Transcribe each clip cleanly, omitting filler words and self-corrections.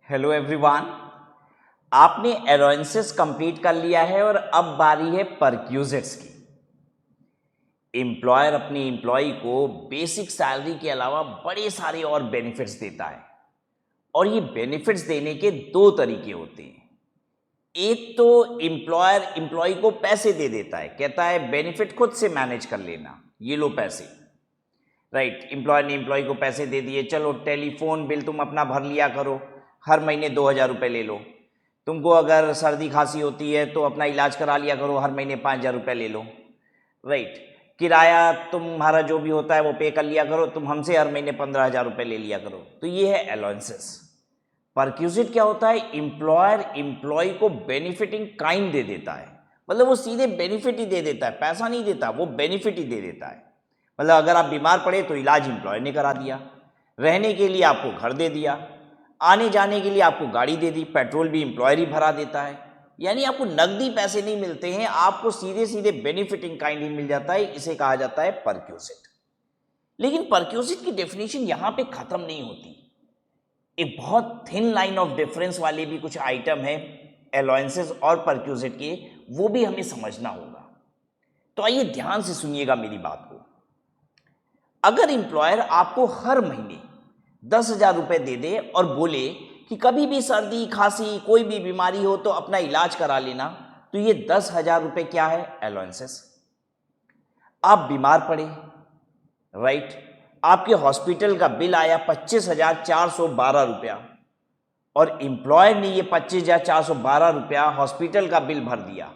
Hello everyone. आपने allowances complete कर लिया है और अब बारी है परक्यूजिट्स की। एम्प्लॉयर अपने एम्प्लॉय को बेसिक सैलरी के अलावा बड़े सारे और बेनिफिट्स देता है और ये बेनिफिट्स देने के दो तरीके होते हैं। एक तो एम्प्लॉयर एम्प्लॉय को पैसे दे देता है, कहता है बेनिफिट खुद से मैनेज कर लेना, ये लो पैसे। राइट, एम्प्लॉयर ने एम्प्लॉय को पैसे दे दिए, चलो टेलीफोन बिल तुम अपना भर लिया करो, हर महीने 2,000 रुपये ले लो। तुमको अगर सर्दी खांसी होती है तो अपना इलाज करा लिया करो, हर महीने 5,000 रुपये ले लो। राइट, किराया तुम्हारा जो भी होता है वो पे कर लिया करो, तुम हमसे हर महीने 15,000 रुपये ले लिया करो। तो ये है अलाउंसेस। परक्यूजिट क्या होता है? एम्प्लॉयर एम्प्लॉय को बेनिफिट इन काइंड दे देता है, मतलब वो सीधे बेनिफिट ही दे देता है, पैसा नहीं देता, वो बेनिफिट ही दे देता है। मतलब अगर आप बीमार पड़े तो इलाज एम्प्लॉयर ने करा दिया, रहने के लिए आपको घर दे दिया, आने जाने के लिए आपको गाड़ी दे दी, पेट्रोल भी एम्प्लॉयर ही भरा देता है। यानी आपको नकदी पैसे नहीं मिलते हैं, आपको सीधे सीधे बेनिफिट इन काइंड ही मिल जाता है। इसे कहा जाता है परक्यूजिट। लेकिन परक्यूजिट की डेफिनेशन यहां पे खत्म नहीं होती। एक बहुत थिन लाइन ऑफ डिफरेंस वाले भी कुछ आइटम है अलाउंसेस और परक्यूजिट के, वो भी हमें समझना होगा। तो आइए ध्यान से सुनिएगा मेरी बात को। अगर एम्प्लॉयर आपको हर महीने 10,000 रुपए दे दे और बोले कि कभी भी सर्दी खांसी कोई भी बीमारी हो तो अपना इलाज करा लेना, तो ये 10,000 रुपए क्या है? अलाउंसेस। आप बीमार पड़े, राइट, आपके हॉस्पिटल का बिल आया 25,412 रुपया और एम्प्लॉयर ने ये 25,412 रुपया हॉस्पिटल का बिल भर दिया।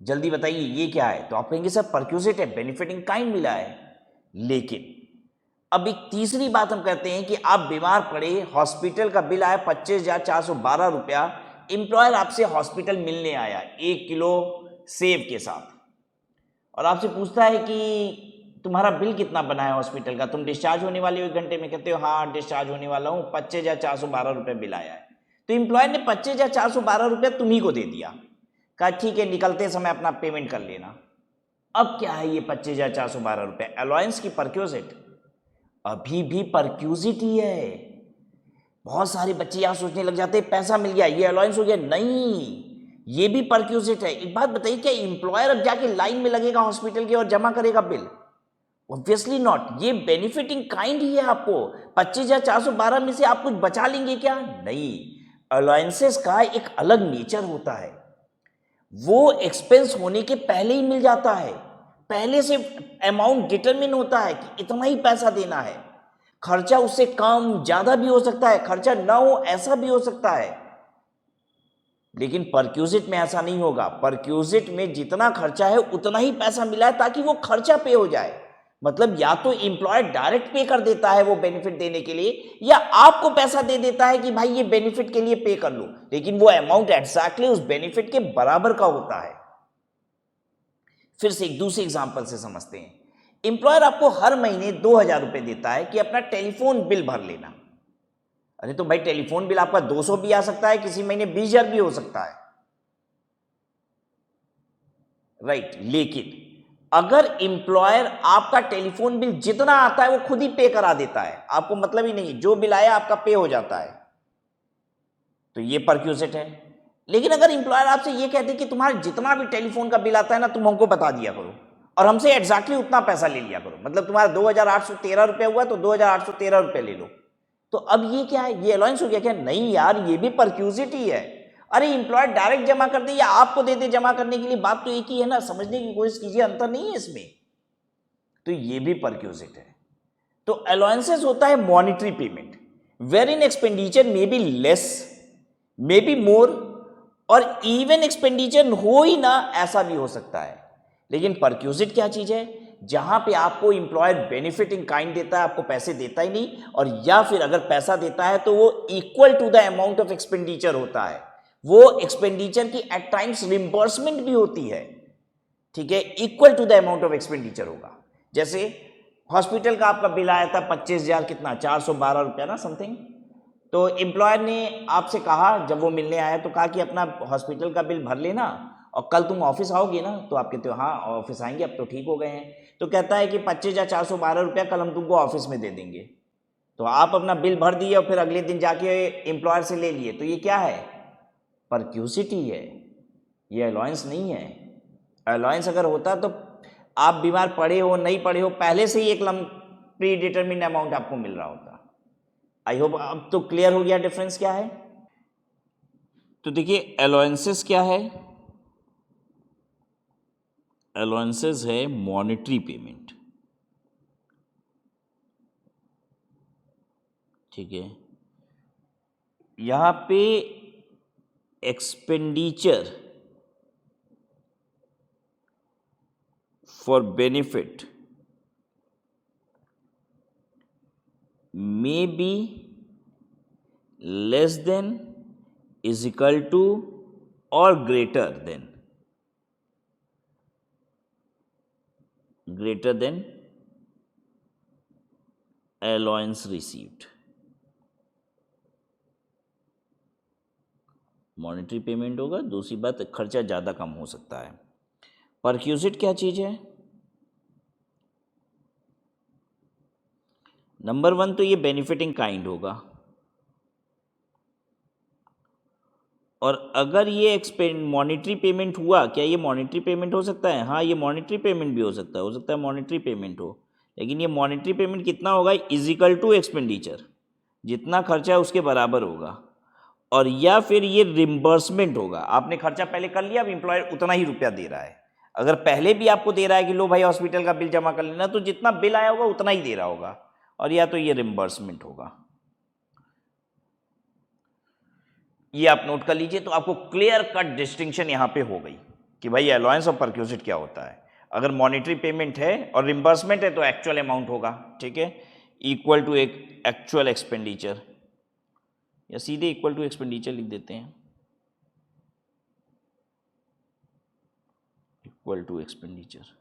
जल्दी बताइए ये क्या है? तो आप कहेंगे सर परक्यूजिट है, बेनिफिट इन काइंड मिला है। लेकिन अब एक तीसरी बात हम कहते हैं कि आप बीमार पड़े, हॉस्पिटल का बिल आया 25,412 रुपया, एम्प्लॉयर आपसे हॉस्पिटल मिलने आया 1 किलो सेब के साथ और आपसे पूछता है कि तुम्हारा बिल कितना बना है हॉस्पिटल का, तुम डिस्चार्ज होने वाले हो 1 घंटे में, कहते हो हाँ डिस्चार्ज होने वाला हूँ, 25,412 रुपये बिल आया है। तो एम्प्लॉयर ने 25,412 रुपया तुम्ही को दे दिया, कहा ठीक है निकलते समय अपना पेमेंट कर लेना। अब क्या है ये 25,412 रुपये? अलाउंस की परक्यूजिट? अभी भी परक्यूजिट ही है। बहुत सारे बच्चे यहां सोचने लग जाते हैं पैसा मिल गया ये अलाउंस हो गया, नहीं, ये भी परक्यूजिट है। एक बात बताइए, क्या एम्प्लॉयर अब जाके लाइन में लगेगा हॉस्पिटल के और जमा करेगा बिल? Obviously not. ये बेनिफिट इन काइंड ही है। आपको 25,412 में से आप कुछ बचा लेंगे क्या? नहीं। अलाउंसेस का एक अलग नेचर होता है, वो एक्सपेंस होने के पहले ही मिल जाता है, पहले से अमाउंट डिटरमिन होता है कि इतना ही पैसा देना है। खर्चा उससे कम ज्यादा भी हो सकता है, खर्चा ना हो ऐसा भी हो सकता है। लेकिन परक्यूजिट में ऐसा नहीं होगा। परक्यूजिट में जितना खर्चा है उतना ही पैसा मिला है ताकि वो खर्चा पे हो जाए। मतलब या तो एम्प्लॉयर डायरेक्ट पे कर देता है वो बेनिफिट देने के लिए, या आपको पैसा दे देता है कि भाई ये बेनिफिट के लिए पे कर लो, लेकिन वो अमाउंट एग्जैक्टली उस बेनिफिट के बराबर का होता है। फिर से एक दूसरे एग्जांपल से समझते हैं। एम्प्लॉयर आपको हर महीने 2,000 रुपए देता है कि अपना टेलीफोन बिल भर लेना। अरे तो भाई टेलीफोन बिल आपका 200 भी आ सकता है, किसी महीने 20,000 भी हो सकता है, राइट। लेकिन अगर एम्प्लॉयर आपका टेलीफोन बिल जितना आता है वो खुद ही पे करा देता है, आपको मतलब ही नहीं, जो बिल आया आपका पे हो जाता है, तो ये परक्यूजिट है। लेकिन अगर एम्प्लॉयर आपसे ये कहते कि तुम्हारा जितना भी टेलीफोन का बिल आता है ना तुम हमको बता दिया करो और हमसे एग्जैक्टली उतना पैसा ले लिया करो, मतलब तुम्हारा 2,813 रुपया हुआ तो 2,813 रुपये ले लो, तो अब ये क्या है? ये अलाउंस हो गया क्या? नहीं यार, ये भी परक्यूजिट ही है। अरे एम्प्लॉयर डायरेक्ट जमा कर दे या आपको दे दे जमा करने के लिए, बात तो एक ही है ना, समझने की कोशिश कीजिए, अंतर नहीं है इसमें। तो ये भी परक्यूजिट है। तो अलाउंसेस होता है monetary payment, wherein expenditure may be less, may be more, और इवन एक्सपेंडिचर हो ही ना ऐसा भी हो सकता है। लेकिन परक्यूजिट क्या चीज है? जहां पे आपको एम्प्लॉयर बेनिफिट इन काइंड देता है, आपको पैसे देता ही नहीं, और या फिर अगर पैसा देता है तो वो equal to the amount of expenditure होता है, वो एक्सपेंडिचर की एट टाइम्स रिम्बर्समेंट भी होती है, ठीक है, equal to the amount of expenditure होगा। जैसे हॉस्पिटल का आपका बिल आया था 25,000 कितना 412 रुपया ना समथिंग, तो एम्प्लॉयर ने आपसे कहा जब वो मिलने आया तो कहा कि अपना हॉस्पिटल का बिल भर लेना और कल तुम ऑफिस आओगे ना, तो आप कहते हो हाँ ऑफिस आएंगे अब तो ठीक हो गए हैं, तो कहता है कि 25,412 रुपया कल हम तुमको ऑफिस में दे देंगे। तो आप अपना बिल भर दिए और फिर अगले दिन जाके एम्प्लॉयर से ले लिए, तो ये क्या है? परक्यूसिटी है, ये अलाउंस नहीं है। अलाउंस अगर होता तो आप बीमार पड़े हो नहीं पड़े हो, पहले से ही एक प्री डिटरमिन्ड अमाउंट आपको मिल रहा होता। आई होप अब तो क्लियर हो गया डिफरेंस क्या है। तो देखिए अलाउंसेस क्या है, अलाउंसेस है मॉनेटरी पेमेंट, ठीक है। यहां पे expenditure for benefit may be less than, is equal to or greater than allowance received। Monetary payment होगा, दूसरी बात खर्चा ज़्यादा कम हो सकता है। परक्यूजिट क्या चीज़ है? नंबर वन तो ये बेनिफिटिंग काइंड होगा, और अगर ये मॉनेटरी पेमेंट हुआ, क्या ये मॉनेटरी पेमेंट हो सकता है? हाँ, ये मॉनेटरी पेमेंट भी हो सकता है मॉनेटरी पेमेंट हो, लेकिन ये मॉनेटरी पेमेंट कितना होगा? इज इक्वल टू एक्सपेंडिचर, जितना खर्चा है उसके बराबर होगा। और या फिर ये रिम्बर्समेंट होगा, आपने खर्चा पहले कर लिया, अब एम्प्लॉयर उतना ही रुपया दे रहा है। अगर पहले भी आपको दे रहा है कि लो भाई हॉस्पिटल का बिल जमा कर लेना, तो जितना बिल आया होगा उतना ही दे रहा होगा, और या तो ये रिम्बर्समेंट होगा। ये आप नोट कर लीजिए, तो आपको क्लियर कट डिस्टिंक्शन यहां पे हो गई कि भाई अलाउंस और परक्यूजिट क्या होता है। अगर मॉनेटरी पेमेंट है और रिम्बर्समेंट है तो एक्चुअल अमाउंट होगा, ठीक है, इक्वल टू एक एक्चुअल एक्सपेंडिचर, या सीधे इक्वल टू एक्सपेंडिचर लिख देते हैं, इक्वल टू एक्सपेंडिचर।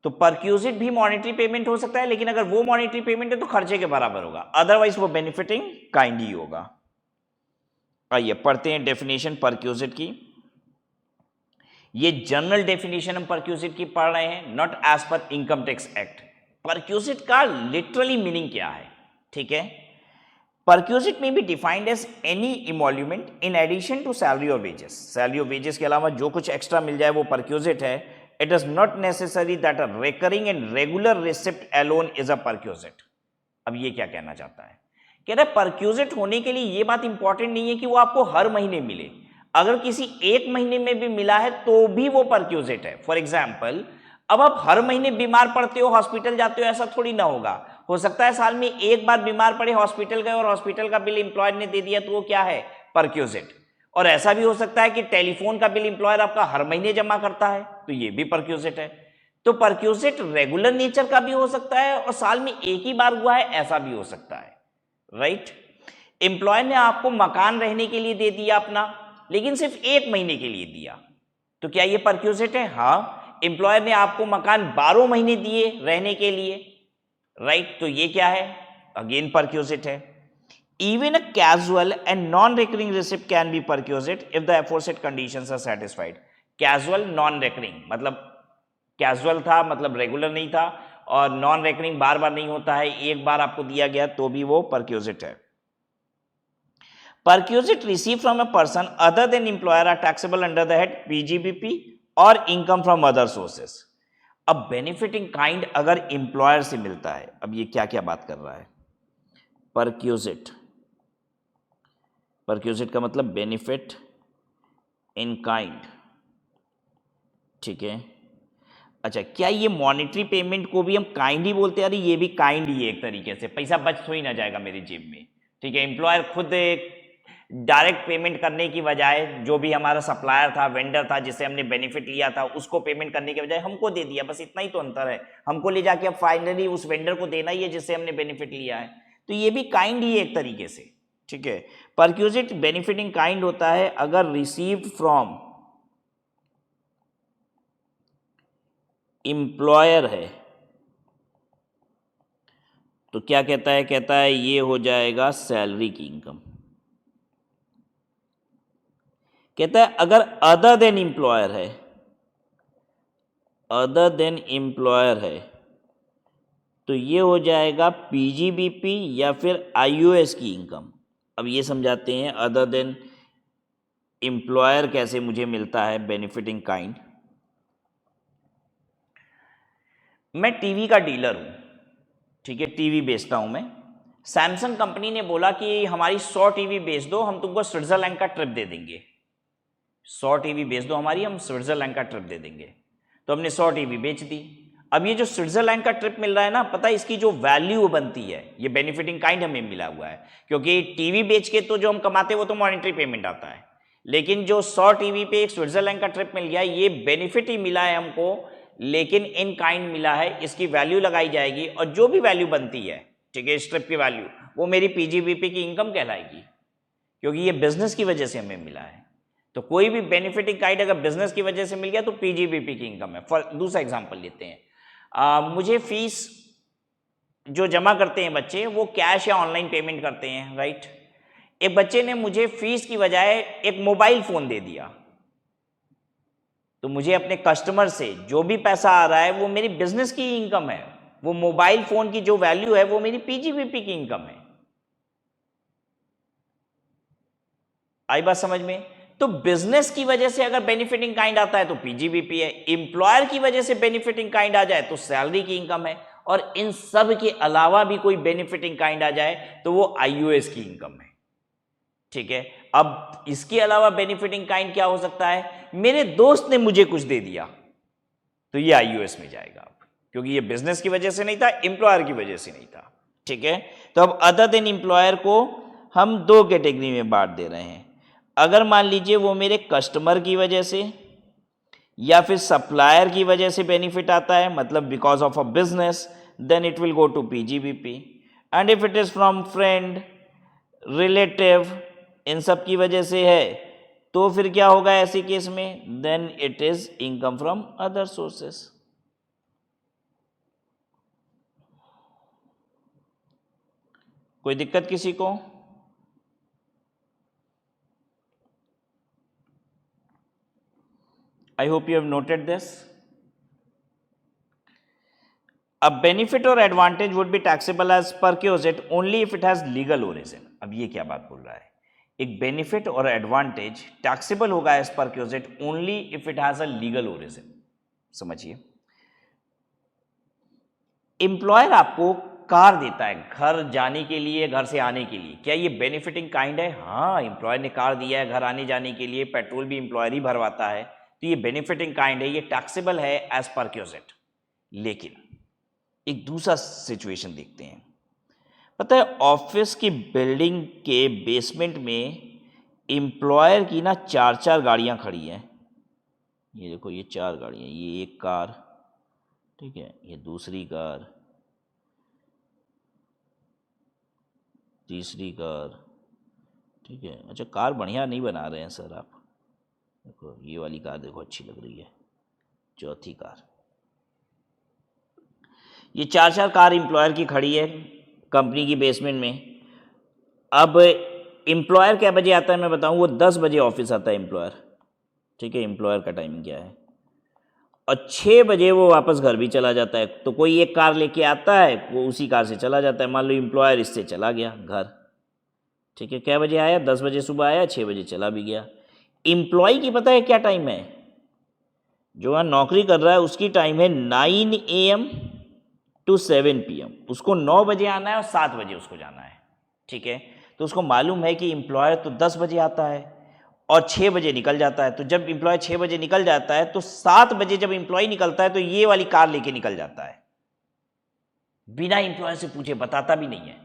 तो परक्यूजिट भी मॉनेटरी पेमेंट हो सकता है, लेकिन अगर वो मॉनेटरी पेमेंट है तो खर्चे के बराबर होगा, अदरवाइज वो बेनिफिटिंग काइंड ही होगा। आइए पढ़ते हैं डेफिनेशन परक्यूजिट की। ये जनरल डेफिनेशन हम परक्यूजिट की पढ़ रहे हैं, not as per income tax act. Perquisite का लिटरली मीनिंग क्या है, ठीक है। परक्यूजिट में be defined as any emolument in addition to salary और वेजेस। सैलरी और वेजेस के अलावा जो कुछ एक्स्ट्रा मिल जाए वो परक्यूजिट है। It is not necessary that a recurring and regular receipt alone is a perquisite. अब ये क्या कहना चाहता है? कह रहा है परक्यूजिट होने के लिए ये बात इंपॉर्टेंट नहीं है कि वो आपको हर महीने मिले, अगर किसी एक महीने में भी मिला है तो भी वो परक्यूजिट है। फॉर एग्जाम्पल, अब आप हर महीने बीमार पड़ते हो, हॉस्पिटल जाते हो, ऐसा थोड़ी ना होगा। हो सकता है साल में एक बार बीमार पड़े, हॉस्पिटल गए और हॉस्पिटल का बिल एम्प्लॉयर ने दे दिया, तो वो क्या है? परक्यूजिट। और ऐसा भी हो सकता है कि टेलीफोन का बिल एम्प्लॉयर आपका हर महीने जमा करता है, तो ये भी परक्यूजिट है। तो परक्यूजिट रेगुलर नेचर का भी हो सकता है और साल में एक ही बार हुआ है ऐसा भी हो सकता है, राइट। एम्प्लॉयर ने आपको मकान रहने के लिए दे दिया अपना, लेकिन सिर्फ एक महीने के लिए दिया, तो क्या ये परक्यूजिट है? हाँ, एम्प्लॉयर ने आपको मकान 12 महीने दिए रहने के लिए, राइट, तो ये क्या है? अगेन परक्यूजिट है। Even a casual and non-recurring receipt can be perquisite if the aforesaid conditions are satisfied. Casual, non-recurring मतलब कैजुअल था मतलब रेगुलर नहीं था, और नॉन रेकरिंग बार बार नहीं होता है, एक बार आपको दिया गया तो भी वो परक्यूजिट है। Perquisite received from a person other than employer are taxable under the head PGBP और इनकम फ्रॉम अदर सोर्सेस। अब बेनिफिटिंग काइंड अगर एम्प्लॉयर से मिलता है, अब ये क्या क्या बात कर रहा है? परक्यूजिट, परक्यूजिट का मतलब बेनिफिट इन काइंड, ठीक है। अच्छा, क्या ये मॉनेटरी पेमेंट को भी हम काइंड ही बोलते हैं? अरे ये भी काइंड ही है एक तरीके से, पैसा बच थोड़ी ना जाएगा मेरी जेब में, ठीक है। एम्प्लॉयर खुद डायरेक्ट पेमेंट करने की बजाय जो भी हमारा सप्लायर था, वेंडर था, जिससे हमने बेनिफिट लिया था, उसको पेमेंट करने के बजाय हमको दे दिया, बस इतना ही तो अंतर है। हमको ले जाके अब फाइनली उस वेंडर को देना ही है जिससे हमने बेनिफिट लिया है, तो ये भी काइंड ही है एक तरीके से, ठीक है। परक्यूजिट बेनिफिटिंग काइंड होता है अगर रिसीव्ड फ्रॉम एम्प्लॉयर है, तो क्या कहता है? कहता है ये हो जाएगा सैलरी की इनकम। कहता है अगर अदर देन एम्प्लॉयर है, अदर देन एम्प्लॉयर है, तो ये हो जाएगा पीजीबीपी या फिर आईओएस की इनकम। अब ये समझाते हैं अदर देन एम्प्लॉयर कैसे मुझे मिलता है बेनिफिट इन काइंड। मैं टीवी का डीलर हूं, ठीक है, टीवी बेचता हूं मैं। सैमसंग कंपनी ने बोला कि हमारी 100 टीवी बेच दो, हम तुमको स्विट्जरलैंड का ट्रिप दे देंगे। 100 टीवी बेच दो हमारी, हम स्विट्जरलैंड का ट्रिप दे देंगे। तो हमने 100 टीवी बेच दी। अब ये जो स्विट्जरलैंड का ट्रिप मिल रहा है ना, पता है इसकी जो वैल्यू बनती है, ये बेनिफिटिंग काइंड हमें मिला हुआ है। क्योंकि टीवी बेच के तो जो हम कमाते हैं वो तो मॉनेटरी पेमेंट आता है, लेकिन जो 100 टीवी पे एक स्विट्जरलैंड का ट्रिप मिल गया, ये बेनिफिट ही मिला है हमको, लेकिन इन काइंड मिला है। इसकी वैल्यू लगाई जाएगी और जो भी वैल्यू बनती है, ठीक है, इस ट्रिप की वैल्यू, वो मेरी पीजीबीपी की इनकम कहलाएगी, क्योंकि ये बिजनेस की वजह से हमें मिला है। तो कोई भी बेनिफिटिंग काइंड अगर बिजनेस की वजह से मिल गया तो पीजीबीपी की इनकम है। दूसरा एग्जांपल लेते हैं, मुझे फीस जो जमा करते हैं बच्चे, वो कैश या ऑनलाइन पेमेंट करते हैं, राइट। एक बच्चे ने मुझे फीस की बजाय एक मोबाइल फोन दे दिया, तो मुझे अपने कस्टमर से जो भी पैसा आ रहा है वो मेरी बिजनेस की इनकम है। वो मोबाइल फोन की जो वैल्यू है वो मेरी पीजीबीपी की इनकम है। आई बात समझ में? तो बिजनेस की वजह से अगर बेनिफिटिंग काइंड आता है तो पीजीबीपी है, एम्प्लॉयर की वजह से बेनिफिटिंग काइंड आ जाए तो सैलरी की इनकम है, और इन सब के अलावा भी कोई बेनिफिटिंग काइंड आ जाए तो वो आईओएस की इनकम है, ठीक है। अब इसके अलावा बेनिफिटिंग काइंड क्या हो सकता है? मेरे दोस्त ने मुझे कुछ दे दिया, तो ये आईओएस में जाएगा, अब क्योंकि ये बिजनेस की वजह से नहीं था, एम्प्लॉयर की वजह से नहीं था, ठीक है। तो अब अदर देन एम्प्लॉयर को हम दो कैटेगरी में बांट दे रहे हैं। अगर मान लीजिए वो मेरे कस्टमर की वजह से या फिर सप्लायर की वजह से बेनिफिट आता है, मतलब because of a business, then it will go to PGBP. And if it is from friend, relative, इन सब की वजह से है, तो फिर क्या होगा ऐसे केस में? Then it is income from other sources. कोई दिक्कत किसी को? I hope you have noted this. A benefit or advantage would be taxable as perquisite only if it has legal origin. अब ये क्या बात बोल रहा है? एक बेनिफिट और एडवांटेज टैक्सेबल होगा as perquisite only if it has a legal origin. समझिए, एम्प्लॉयर आपको कार देता है घर जाने के लिए, घर से आने के लिए, क्या ये बेनिफिटिंग काइंड है? हाँ, एम्प्लॉयर ने कार दिया है घर आने जाने के लिए, पेट्रोल भी एम्प्लॉयर ही भरवाता है, तो ये बेनिफिटिंग काइंड है, ये टैक्सेबल है एज परक्विजिट। लेकिन एक दूसरा सिचुएशन देखते हैं। पता है, ऑफिस की बिल्डिंग के बेसमेंट में एम्प्लॉयर की ना 4-4 गाड़ियां खड़ी हैं। ये देखो, ये 4 गाड़ियां, ये एक कार, ठीक है, ये दूसरी कार, तीसरी कार, ठीक है। अच्छा, कार बढ़िया नहीं बना रहे हैं सर आप, देखो ये वाली कार देखो अच्छी लग रही है, चौथी कार। ये 4-4 कार एम्प्लॉयर की खड़ी है कंपनी की बेसमेंट में। अब एम्प्लॉयर क्या बजे आता है मैं बताऊं? वो 10 बजे ऑफिस आता है एम्प्लॉयर, ठीक है, एम्प्लॉयर का टाइमिंग क्या है, और 6 बजे वो वापस घर भी चला जाता है। तो कोई एक कार लेके आता है, वो उसी कार से चला जाता है। मान लो एम्प्लॉयर इससे चला गया घर, ठीक है, क्या बजे आया? 10 बजे सुबह आया, 6 बजे चला भी गया। एम्प्लॉय की पता है क्या टाइम है? जो वहाँ नौकरी कर रहा है उसकी टाइम है 9 AM टू 7 PM। उसको 9 बजे आना है और 7 बजे उसको जाना है, ठीक है। तो उसको मालूम है कि एम्प्लॉयर तो 10 बजे आता है और 6 बजे निकल जाता है। तो जब एम्प्लॉय 6 बजे निकल जाता है तो 7 बजे जब एम्प्लॉय निकलता है तो ये वाली कार लेके निकल जाता है, बिना एम्प्लॉय से पूछे, बताता भी नहीं है,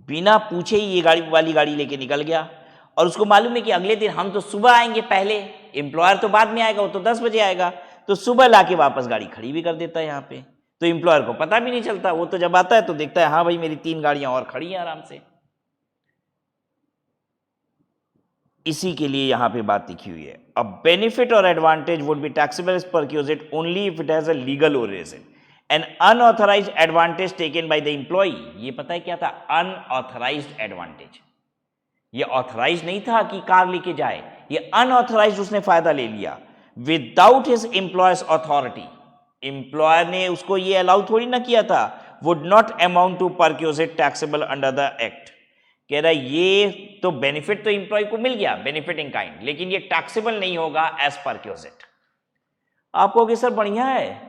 बिना पूछे ही ये वाली गाड़ी लेके निकल गया। और उसको मालूम है कि अगले दिन हम तो सुबह आएंगे पहले, एम्प्लॉयर तो बाद में आएगा, वो तो 10 बजे आएगा, तो सुबह लाके वापस गाड़ी खड़ी भी कर देता है यहाँ पे। तो एम्प्लॉयर को पता भी नहीं चलता, वो तो जब आता है तो देखता है हाँ भाई मेरी 3 गाड़ियां और खड़ी हैं आराम से। इसी के लिए यहां पे बात लिखी हुई है, अ बेनिफिट और advantage would be taxable as perquisite only if it has a legal origin. An unauthorised advantage taken by the employee, ये पता है क्या था? Unauthorised advantage. ये ऑथराइज नहीं था कि कार लेके जाए, ये अनऑथराइज्ड उसने फायदा ले लिया without his employer's authority. Employer ने उसको ये अलाउ थोड़ी ना किया था, would not amount to perquisite taxable under the act. कह रहा है ये तो बेनिफिट तो इंप्लॉय को मिल गया, बेनिफिट इन काइंड, लेकिन ये टैक्सेबल नहीं होगा एज परक्यूजिट। आप कहोगे सर बढ़िया है,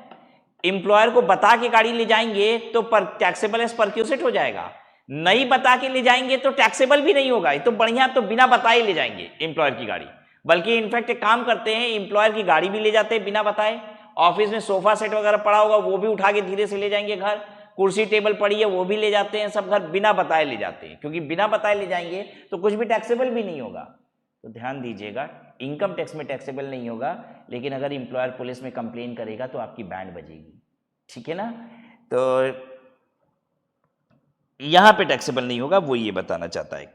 इंप्लॉयर को बता के गाड़ी ले जाएंगे तो टैक्सेबल एज परक्यूजिट हो जाएगा, नहीं बता के ले जाएंगे तो टैक्सेबल भी नहीं होगा। ये तो बढ़िया, तो बिना बताए ले जाएंगे इंप्लॉयर की गाड़ी। बल्कि इनफैक्ट एक काम करते हैं, इंप्लॉयर की गाड़ी भी ले जाते हैं बिना बताए। ऑफिस में सोफा सेट वगैरह पड़ा होगा वो भी उठा के धीरे से ले जाएंगे घर, कुर्सी टेबल पड़ी है वो भी ले जाते हैं, सब घर बिना बताए ले जाते हैं, क्योंकि बिना बताए ले जाएंगे तो कुछ भी टैक्सेबल भी नहीं होगा। तो ध्यान दीजिएगा, इनकम टैक्स में टैक्सेबल नहीं होगा, लेकिन अगर इंप्लॉयर पुलिस में कंप्लेन करेगा तो आपकी बैंड बजेगी, ठीक है ना। तो यहां पे टैक्सेबल नहीं होगा, वो ये बताना चाहता है।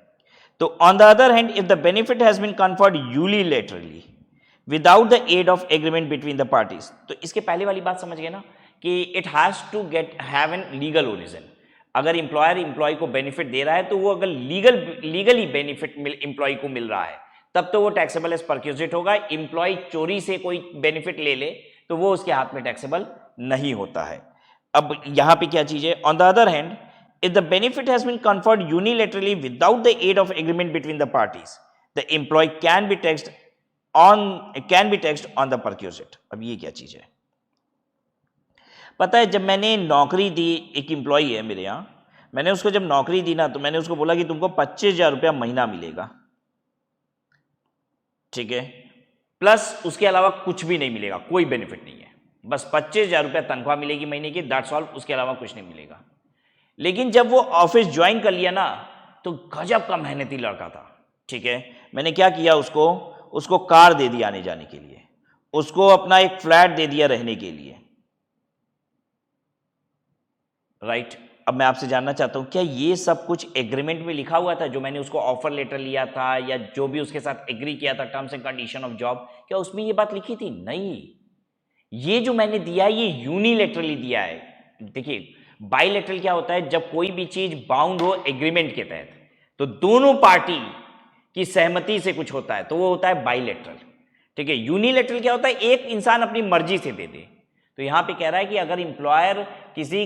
तो on the other hand, if the benefit has been conferred unilaterally without the aid of agreement between the parties, तो इसके पहले वाली बात समझ गए ना कि it has to get have an legal origin. अगर इंप्लॉयर इंप्लॉय को बेनिफिट दे रहा है तो वो अगर लीगली बेनिफिट इंप्लॉय को मिल रहा है तब तो वो टैक्सेबल एज परक्यूजिट होगा। इंप्लॉय चोरी से कोई बेनिफिट ले ले तो वो उसके हाथ में टैक्सेबल नहीं होता है। अब यहां पे क्या चीज है, on the other hand, if the benefit has been conferred unilaterally without the aid of agreement between the parties, the employee can be taxed on the perquisite। अब ये क्या चीज है, पता है जब मैंने नौकरी दी, एक एम्प्लॉय है मेरे यहां, मैंने उसको जब नौकरी दी ना तो मैंने उसको बोला कि तुमको 25,000 रुपया महीना मिलेगा, ठीक है, प्लस उसके अलावा कुछ भी नहीं मिलेगा, कोई बेनिफिट नहीं है, बस 25,000 रुपया तनख्वाह मिलेगी महीने की, दैट्स ऑल, उसके अलावा कुछ नहीं मिलेगा। लेकिन जब वो ऑफिस ज्वाइन कर लिया ना तो गजब का मेहनती लड़का था, ठीक है, मैंने क्या किया, उसको कार दे दी आने जाने के लिए, उसको अपना एक फ्लैट दे दिया रहने के लिए, राइट। अब मैं आपसे जानना चाहता हूं क्या ये सब कुछ एग्रीमेंट में लिखा हुआ था, जो मैंने उसको ऑफर लेटर लिया था या जो भी उसके साथ एग्री किया था terms and condition of job, क्या उसमें ये बात लिखी थी? नहीं, ये जो मैंने दिया है ये यूनिलैटरली दिया है। देखिए बाइलेटरल क्या होता है, जब कोई भी चीज बाउंड हो एग्रीमेंट के तहत, तो दोनों पार्टी की सहमति से कुछ होता है तो वो होता है बाइलेटरल, ठीक है। यूनिलैटरल क्या होता है, एक इंसान अपनी मर्जी से दे दे। तो यहां पे कह रहा है कि अगर इंप्लॉयर किसी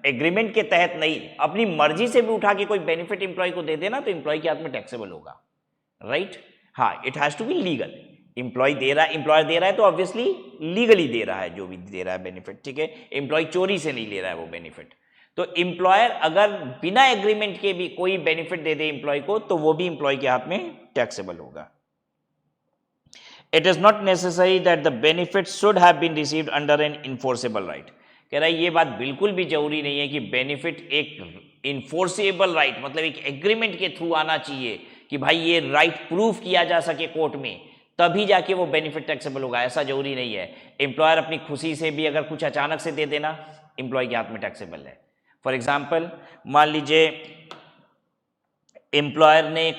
एग्रीमेंट के तहत नहीं, अपनी मर्जी से भी उठा के कोई बेनिफिट इंप्लॉय को दे देना तो इंप्लॉय के हाथ में टैक्सेबल होगा, राइट। हाँ, it has to be legal. Employee दे रहा है, इंप्लॉयर दे रहा है तो ऑब्वियसली लीगली दे रहा है जो भी दे रहा है बेनिफिट, ठीक है। इंप्लॉय चोरी से नहीं ले रहा है वो बेनिफिट। तो इंप्लॉयर अगर बिना एग्रीमेंट के भी कोई बेनिफिट दे दे इंप्लॉय को तो वो भी इंप्लॉय के हाथ में टैक्सेबल होगा। It is not necessary that the benefit should have been received under an enforceable right. कह रहा है ये बात बिल्कुल भी जरूरी नहीं है कि बेनिफिट एक इन्फोर्सेबल राइट, मतलब एक एग्रीमेंट के थ्रू आना चाहिए कि भाई ये राइट प्रूफ किया जा सके कोर्ट में तभी जाके वो बेनिफिट टैक्सेबल होगा, ऐसा जरूरी नहीं है। एम्प्लॉयर अपनी खुशी से भी अगर कुछ अचानक से दे देना एम्प्लॉय के हाथ में टैक्सेबल है। फॉर एग्जाम्पल मान लीजिए एम्प्लॉयर ने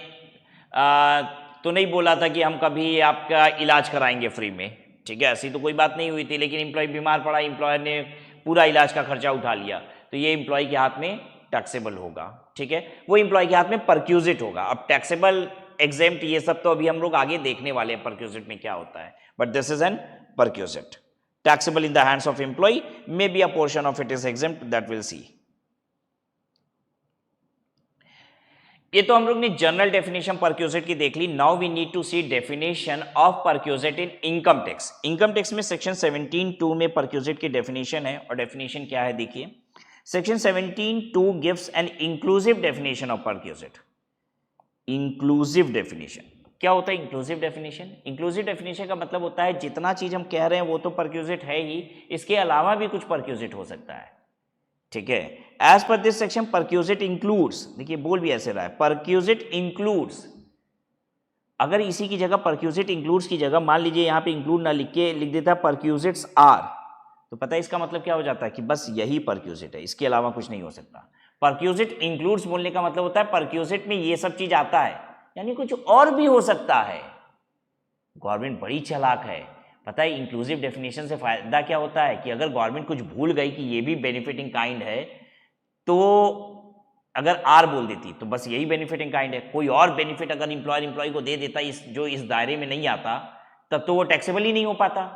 तो नहीं बोला था कि हम कभी आपका इलाज कराएंगे फ्री में, ठीक है, ऐसी तो कोई बात नहीं हुई थी, लेकिन एम्प्लॉय बीमार पड़ा, एम्प्लॉयर ने पूरा इलाज का खर्चा उठा लिया तो ये एम्प्लॉय के हाथ में टैक्सेबल होगा, ठीक है, वो एम्प्लॉय के हाथ में परक्यूजिट होगा। अब टैक्सेबल एग्जेम्प्ट ये सब तो अभी हम लोग आगे देखने वाले हैं परक्यूजिट में क्या होता है, but this is an perquisite taxable in the hands of employee, may be a portion of it is exempt, that will see. ये तो हम लोग ने जनरल डेफिनेशन परक्यूजिट की देख ली। Now we need to see definition of perquisite in income tax. Income tax में section 17(2) में परक्यूजिट की डेफिनेशन है, और डेफिनेशन क्या है देखिए, section 17(2) gives an inclusive definition of perquisite. Inclusive definition क्या होता है? इंक्लूसिव डेफिनेशन, इंक्लूसिव डेफिनेशन का मतलब होता है जितना चीज हम कह रहे हैं वो तो परक्यूजिट है ही, इसके अलावा भी कुछ परक्यूजिट हो सकता है, ठीक है। As per this section perquisite includes, देखिए बोल भी ऐसे रहा है, परक्यूजिट इंक्लूड्स। अगर इसी की जगह परक्यूजिट इंक्लूड्स की जगह मान लीजिए यहां पे इंक्लूड ना लिख के लिख देता परक्यूजिट्स आर, तो पता है इसका मतलब क्या हो जाता है कि बस यही परक्यूजिट है, इसके अलावा कुछ नहीं हो सकता। परक्यूजिट इंक्लूड्स बोलने का मतलब होता है परक्यूजिट में ये सब चीज आता है, यानी कुछ और भी हो सकता है। गवर्नमेंट बड़ी चालाक है, पता है इंक्लूसिव डेफिनेशन से फायदा क्या होता है कि अगर गवर्नमेंट कुछ भूल गई कि ये भी बेनिफिट इन काइंड है, तो अगर आर बोल देती तो बस यही बेनिफिट इन काइंड है, कोई और बेनिफिट अगर इंप्लॉयर इंप्लॉय को दे देता जो इस दायरे में नहीं आता, तब तो वो टैक्सेबल ही नहीं हो पाता।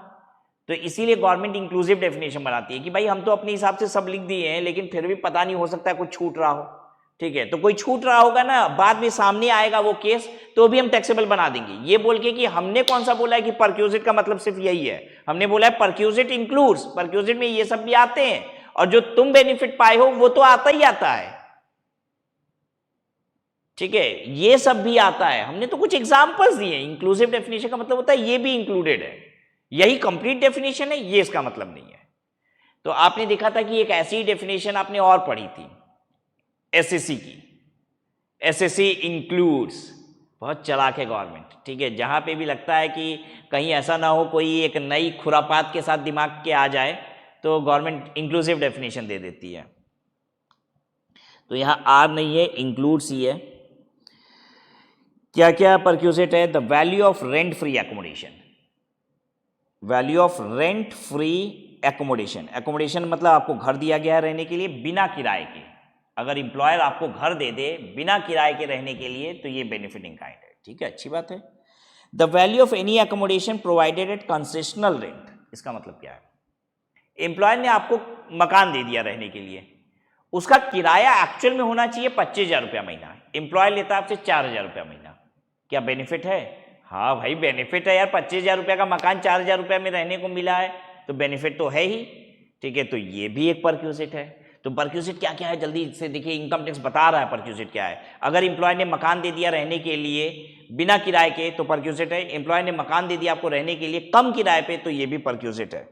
तो इसीलिए गवर्नमेंट इंक्लूसिव डेफिनेशन बनाती है कि भाई हम तो अपने हिसाब से सब लिख दिए हैं, लेकिन फिर भी पता नहीं, हो सकता है कुछ छूट रहा हो। ठीक है, तो कोई छूट रहा होगा ना, बाद में सामने आएगा वो केस, तो भी हम टैक्सेबल बना देंगे। ये बोल के कि हमने कौन सा बोला है कि परक्यूजिट का मतलब सिर्फ यही है, हमने बोला है परक्यूजिट इंक्लूड्स, परक्यूजिट में ये सब भी आते हैं, और जो तुम बेनिफिट पाए हो वो तो आता ही आता है। ठीक है, ये सब भी आता है, हमने तो कुछ एग्जांपल्स दिए। इंक्लूसिव डेफिनेशन का मतलब होता है ये भी इंक्लूडेड है, यही कंप्लीट डेफिनेशन है, ये इसका मतलब नहीं है। तो आपने देखा था कि एक ऐसी डेफिनेशन आपने और पढ़ी थी एसएससी की, एसएससी इंक्लूड्स। बहुत चालाक है गवर्नमेंट। ठीक है, जहां पे भी लगता है कि कहीं ऐसा ना हो कोई एक नई खुरापात के साथ दिमाग के आ जाए, तो गवर्नमेंट इंक्लूसिव डेफिनेशन दे देती है। तो यहां आर नहीं है, इंक्लूड्स ही है। क्या क्या परक्यूजिट है? The value of rent free accommodation, value of rent free accommodation. Accommodation मतलब आपको घर दिया गया है रहने के लिए बिना किराए के। अगर इंप्लॉयर आपको घर दे दे बिना किराए के रहने के लिए, तो ये बेनिफिट इन काइंड है। ठीक है, अच्छी बात है। The value of any accommodation provided eight concessional rent, इसका मतलब क्या है? एम्प्लॉयर ने आपको मकान दे दिया रहने के लिए, उसका किराया एक्चुअल में होना चाहिए 25,000 रुपया महीना, एम्प्लॉयर लेता है आपसे 4,000 रुपया महीना। क्या बेनिफिट है? हाँ भाई बेनिफिट है यार, 25,000 रुपया का मकान 4,000 रुपया में रहने को मिला है, तो बेनिफिट तो है ही। ठीक है, तो ये भी एक परक्यूजिट है। तो परक्यूजिट क्या क्या है जल्दी से देखिए, इनकम टैक्स बता रहा है परक्यूजिट क्या है। अगर एम्प्लॉय ने मकान दे दिया रहने के लिए बिना किराए के, तो परक्यूजिट है। एम्प्लॉय ने मकान दे दिया आपको रहने के लिए कम किराए पे, तो ये भी परक्यूजिट है,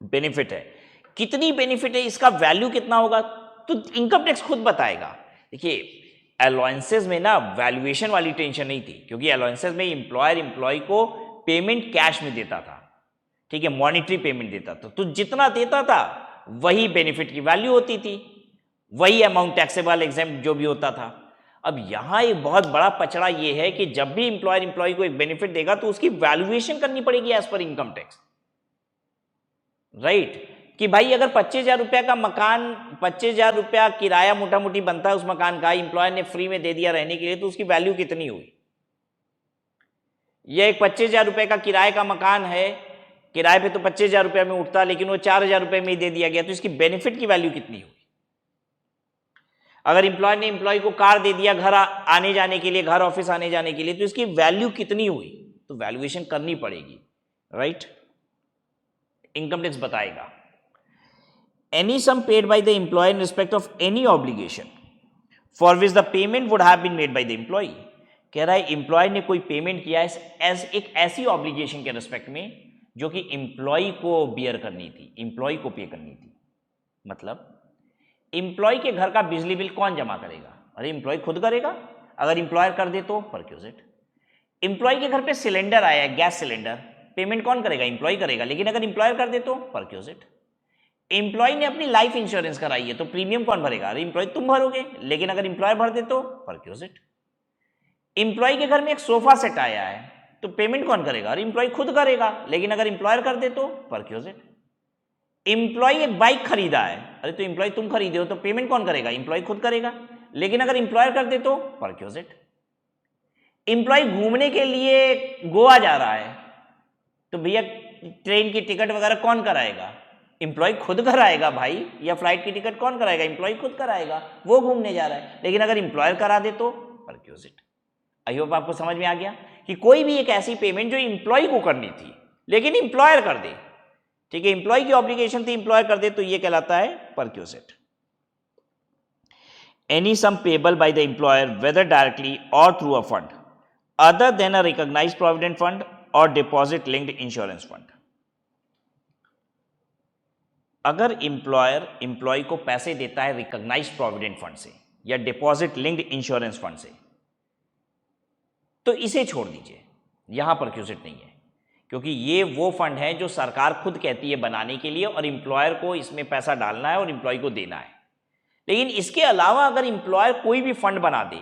बेनिफिट है। कितनी बेनिफिट है, इसका वैल्यू कितना होगा, तो इनकम टैक्स खुद बताएगा। देखिए अलाउंसेस में ना वैल्यूएशन वाली टेंशन नहीं थी, क्योंकि अलाउंसेस में एम्प्लॉयर एम्प्लॉय को पेमेंट कैश में देता था। ठीक है, मॉनिटरी पेमेंट देता था, तो जितना देता था वही बेनिफिट की वैल्यू होती थी, वही अमाउंट टैक्सेबल एग्जेम्प्ट जो भी होता था। अब यहां एक बहुत बड़ा पचड़ा ये है कि जब भी एम्प्लॉयर एम्प्लॉय को एक बेनिफिट देगा, तो उसकी वैल्यूएशन करनी पड़ेगी as per income tax. Right, कि भाई अगर 25,000 रुपया का मकान, 25,000 रुपया किराया मोटा मोटी बनता है उस मकान का, एम्प्लॉयर ने फ्री में दे दिया रहने के लिए, तो उसकी वैल्यू कितनी हुई? यह एक 25,000 रुपये का किराए का मकान है, किराए पे तो 25,000 रुपये में उठता, लेकिन वो 4,000 रुपये में ही दे दिया गया, तो इसकी बेनिफिट की वैल्यू कितनी हुई? अगर एम्प्लॉय ने एम्प्लॉय को कार दे दिया घर आने जाने के लिए, घर ऑफिस आने जाने के लिए, तो इसकी वैल्यू कितनी हुई? तो वैल्यूएशन करनी पड़ेगी। राइट, इनकम टैक्स बताएगा। Any sum paid by the employee in respect of any obligation for which the payment would have been made by the employee. कह रहा है एम्प्लॉय ने कोई पेमेंट किया है एज एक ऐसी ऑब्लिगेशन के रिस्पेक्ट में जो कि एम्प्लॉय को बियर करनी थी, एम्प्लॉय को पे करनी थी। मतलब एम्प्लॉय के घर का बिजली बिल कौन जमा करेगा? अरे एम्प्लॉय खुद करेगा। अगर एम्प्लॉयर कर दे तो परक्यूजिट। एम्प्लॉय के घर पे सिलेंडर आया है, गैस सिलेंडर, पेमेंट कौन करेगा? एम्प्लॉय करेगा, लेकिन अगर एम्प्लॉयर कर दे तो परक्यूजिट। एम्प्लॉय ने अपनी लाइफ इंश्योरेंस कराई है, तो प्रीमियम कौन भरेगा? अरे एम्प्लॉय तुम भरोगे, लेकिन अगर एम्प्लॉयर भर दे तो परक्यूजिट। एम्प्लॉय के घर में एक सोफा सेट आया है, तो पेमेंट कौन करेगा? अरे एम्प्लॉय खुद करेगा, लेकिन अगर एम्प्लॉयर कर दे तो परक्यूजिट। एम्प्लॉय एक बाइक खरीदा है, अरे तो एम्प्लॉय तुम खरीदे हो, तो पेमेंट कौन करेगा? एम्प्लॉय खुद करेगा, लेकिन अगर एम्प्लॉयर कर दे तो परक्यूजिट। एम्प्लॉय घूमने के लिए गोवा जा रहा है, तो भैया ट्रेन की टिकट वगैरह कौन कराएगा? एम्प्लॉय खुद कराएगा भाई। या फ्लाइट की टिकट कौन कराएगा? एम्प्लॉय खुद कराएगा, वो घूमने जा रहा है। लेकिन अगर एम्प्लॉयर करा दे तो परक्यूजिट। आई होप आपको समझ में आ गया कि कोई भी एक ऐसी पेमेंट जो एम्प्लॉय को करनी थी लेकिन एम्प्लॉयर कर दे, ठीक है, एम्प्लॉय की ऑब्लिगेशन थी, एम्प्लॉयर कर दे, तो ये कहलाता है perquisite. Any sum payable by the employer whether directly or through a fund other than a recognised provident fund or deposit linked insurance fund. अगर एम्प्लॉयर एम्प्लॉय को पैसे देता है रिकॉग्नाइज्ड प्रोविडेंट फंड से या डिपॉजिट लिंक्ड इंश्योरेंस फंड से, तो इसे छोड़ दीजिए, यहां परक्यूजिट नहीं है, क्योंकि ये वो फंड है जो सरकार खुद कहती है बनाने के लिए, और एम्प्लॉयर को इसमें पैसा डालना है और एम्प्लॉय को देना है। लेकिन इसके अलावा अगर एम्प्लॉयर कोई भी फंड बना दे,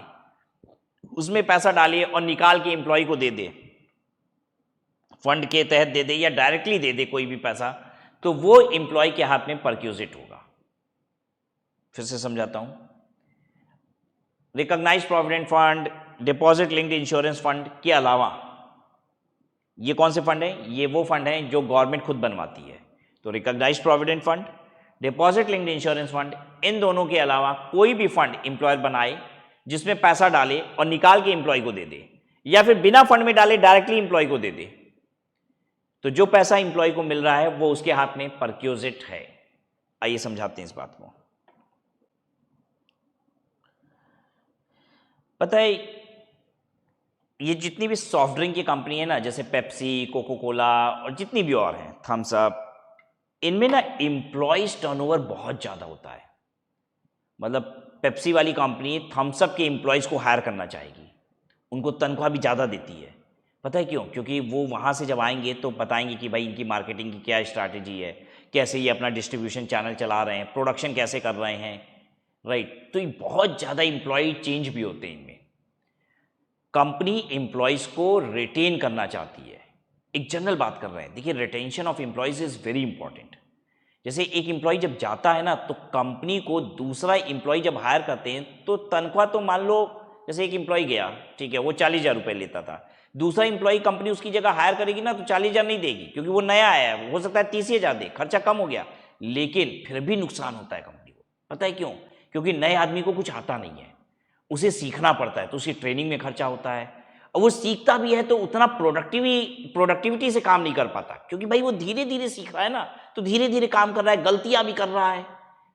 उसमें पैसा डाले और निकाल के एम्प्लॉय को दे दे, फंड के तहत दे दे या डायरेक्टली दे दे कोई भी पैसा, तो वो एम्प्लॉय के हाथ में परक्यूजिट होगा। फिर से समझाता हूं, recognised provident fund, deposit linked insurance fund के अलावा ये कौन से फंड हैं? ये वो फंड हैं जो गवर्नमेंट खुद बनवाती है। तो recognised provident fund, deposit linked insurance fund, इन दोनों के अलावा कोई भी फंड एम्प्लॉयर बनाए जिसमें पैसा डाले और निकाल के एम्प्लॉय को दे दे, या फिर बिना फंड में डाले डायरेक्टली एम्प्लॉय को दे दे, तो जो पैसा एम्प्लॉय को मिल रहा है वो उसके हाथ में परक्यूजिट है। आइए समझाते हैं इस बात को। पता है, ये जितनी भी सॉफ्ट ड्रिंक की कंपनी है ना, जैसे पेप्सी, कोको कोला और जितनी भी और हैं, थम्स अप, इनमें ना एम्प्लॉयज टर्नओवर बहुत ज़्यादा होता है। मतलब पेप्सी वाली कंपनी थम्स अप के एम्प्लॉयज को हायर करना चाहेगी, उनको तनख्वाह भी ज़्यादा देती है। पता है क्यों? क्योंकि वो वहाँ से जब आएंगे तो बताएंगे कि भाई इनकी मार्केटिंग की क्या स्ट्रैटेजी है, कैसे ये अपना डिस्ट्रीब्यूशन चैनल चला रहे हैं, प्रोडक्शन कैसे कर रहे हैं, राइट। तो ये बहुत ज़्यादा एम्प्लॉय चेंज भी होते हैं इनमें। कंपनी एम्प्लॉयज़ को रिटेन करना चाहती है। एक जनरल बात कर रहे हैं, देखिए retention of employees is very important. जैसे एक एम्प्लॉय जब जाता है ना, तो कंपनी को दूसरा एम्प्लॉय जब हायर करते हैं तो तनख्वाह तो मान लो, जैसे एक एम्प्लॉय गया, ठीक है, वो 40,000 रुपये लेता था, दूसरा एम्प्लॉय कंपनी उसकी जगह हायर करेगी ना तो 40,000 नहीं देगी, क्योंकि वो नया आया है, हो सकता है 30,000 दे, खर्चा कम हो गया, लेकिन फिर भी नुकसान होता है कंपनी को। पता है क्यों? क्योंकि नए आदमी को कुछ आता नहीं है, उसे सीखना पड़ता है, तो उसकी ट्रेनिंग में खर्चा होता है, और वो सीखता भी है तो उतना प्रोडक्टिविटी से काम नहीं कर पाता, क्योंकि भाई वो धीरे धीरे सीख रहा है ना, तो धीरे धीरे काम कर रहा है, गलतियां भी कर रहा है,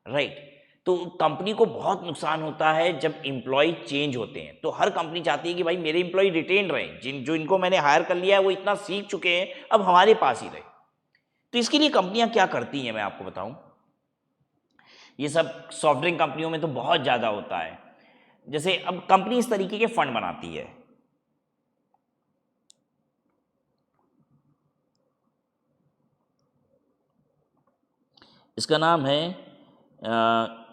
राइट। तो कंपनी को बहुत नुकसान होता है जब एम्प्लॉय चेंज होते हैं। तो हर कंपनी चाहती है कि भाई मेरे एम्प्लॉय रिटेन रहे, जो इनको मैंने हायर कर लिया है वो इतना सीख चुके हैं, अब हमारे पास ही रहे। तो इसके लिए कंपनियां क्या करती हैं मैं आपको बताऊं। ये सब सॉफ्ट ड्रिंक कंपनियों में तो बहुत ज़्यादा होता है। जैसे अब कंपनी इस तरीके के फंड बनाती है, इसका नाम है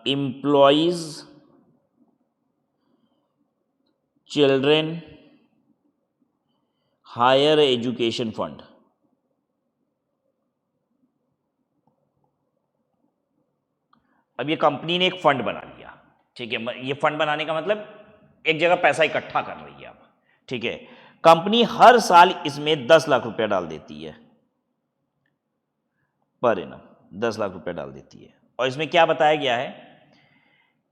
employees children higher education fund. अब ये कंपनी ने एक फंड बना लिया, ठीक है। ये फंड बनाने का मतलब एक जगह पैसा इकट्ठा कर रही है अब, ठीक है। कंपनी हर साल इसमें 10 लाख रुपया डाल देती है, पर एनम 10 लाख रुपया डाल देती है। और इसमें क्या बताया गया है